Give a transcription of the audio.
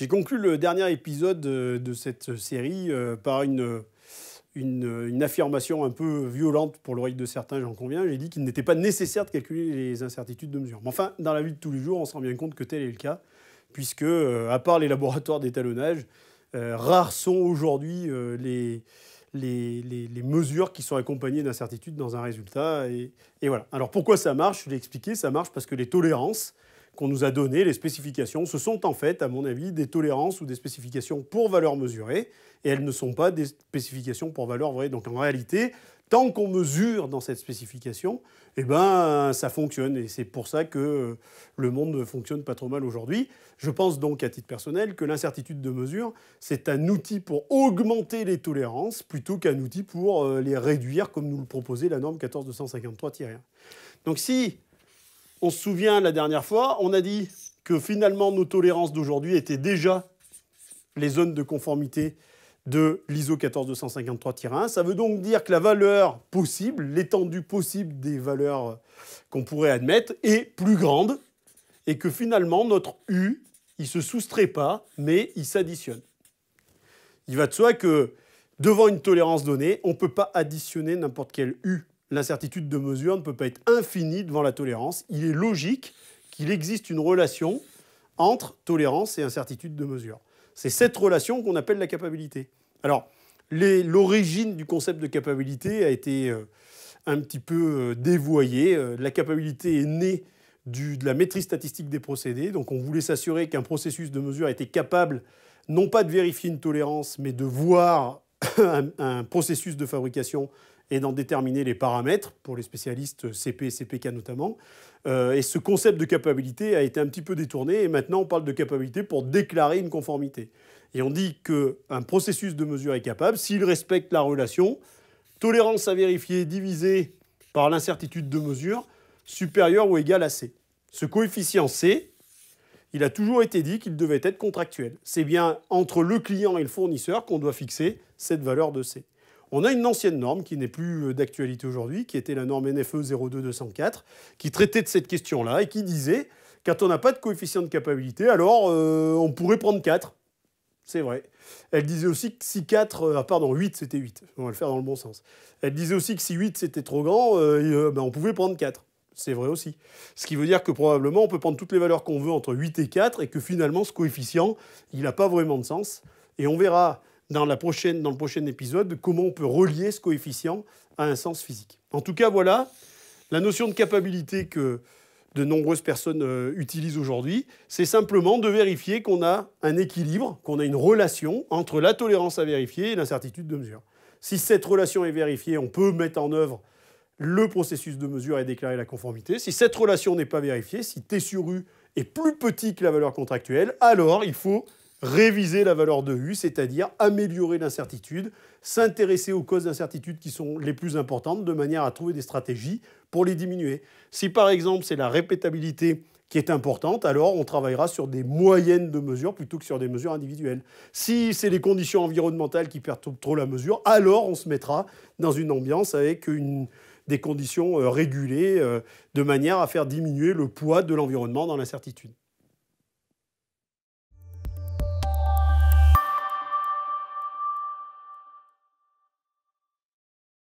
J'ai conclu le dernier épisode de cette série par une affirmation un peu violente pour l'oreille de certains, j'en conviens. J'ai dit qu'il n'était pas nécessaire de calculer les incertitudes de mesure. Mais enfin, dans la vie de tous les jours, on se rend bien compte que tel est le cas, puisque, à part les laboratoires d'étalonnage, rares sont aujourd'hui les mesures qui sont accompagnées d'incertitudes dans un résultat. Et voilà. Alors pourquoi ça marche? Je l'ai expliqué, ça marche parce que les tolérances qu'on nous a données, les spécifications, ce sont en fait, à mon avis, des tolérances ou des spécifications pour valeur mesurée, et elles ne sont pas des spécifications pour valeur vraie. Donc en réalité, tant qu'on mesure dans cette spécification, eh ben, ça fonctionne. Et c'est pour ça que le monde ne fonctionne pas trop mal aujourd'hui. Je pense donc, à titre personnel, que l'incertitude de mesure, c'est un outil pour augmenter les tolérances plutôt qu'un outil pour les réduire, comme nous le proposait la norme 14253-1. Donc si on se souvient, la dernière fois, on a dit que finalement nos tolérances d'aujourd'hui étaient déjà les zones de conformité de l'ISO 14253-1. Ça veut donc dire que la valeur possible, l'étendue possible des valeurs qu'on pourrait admettre est plus grande et que finalement notre U, il ne se soustrait pas, mais il s'additionne. Il va de soi que devant une tolérance donnée, on ne peut pas additionner n'importe quel U. L'incertitude de mesure ne peut pas être infinie devant la tolérance. Il est logique qu'il existe une relation entre tolérance et incertitude de mesure. C'est cette relation qu'on appelle la capabilité. Alors, l'origine du concept de capabilité a été un petit peu dévoyée. La capabilité est née de la maîtrise statistique des procédés. Donc, on voulait s'assurer qu'un processus de mesure était capable non pas de vérifier une tolérance, mais de voir un processus de fabrication et d'en déterminer les paramètres, pour les spécialistes CP et CPK notamment. Et ce concept de capabilité a été un petit peu détourné, et maintenant on parle de capabilité pour déclarer une conformité. Et on dit qu'un processus de mesure est capable s'il respecte la relation tolérance à vérifier divisé par l'incertitude de mesure supérieure ou égale à C. Ce coefficient C, il a toujours été dit qu'il devait être contractuel. C'est bien entre le client et le fournisseur qu'on doit fixer cette valeur de C. On a une ancienne norme qui n'est plus d'actualité aujourd'hui, qui était la norme NFE 02204, qui traitait de cette question-là et qui disait, quand on n'a pas de coefficient de capabilité, alors on pourrait prendre 4. C'est vrai. Elle disait aussi que si 4... pardon, 8, c'était 8. On va le faire dans le bon sens. Elle disait aussi que si 8, c'était trop grand, on pouvait prendre 4. C'est vrai aussi. Ce qui veut dire que probablement, on peut prendre toutes les valeurs qu'on veut entre 8 et 4, et que finalement, ce coefficient, il n'a pas vraiment de sens. Et on verra dans le prochain épisode comment on peut relier ce coefficient à un sens physique. En tout cas, voilà la notion de capabilité que de nombreuses personnes utilisent aujourd'hui. C'est simplement de vérifier qu'on a un équilibre, qu'on a une relation entre la tolérance à vérifier et l'incertitude de mesure. Si cette relation est vérifiée, on peut mettre en œuvre le processus de mesure et déclarer la conformité. Si cette relation n'est pas vérifiée, si T sur U est plus petit que la valeur contractuelle, alors il faut réviser la valeur de U, c'est-à-dire améliorer l'incertitude, s'intéresser aux causes d'incertitude qui sont les plus importantes de manière à trouver des stratégies pour les diminuer. Si par exemple c'est la répétabilité qui est importante, alors on travaillera sur des moyennes de mesure plutôt que sur des mesures individuelles. Si c'est les conditions environnementales qui perturbent trop la mesure, alors on se mettra dans une ambiance avec des conditions régulées de manière à faire diminuer le poids de l'environnement dans l'incertitude.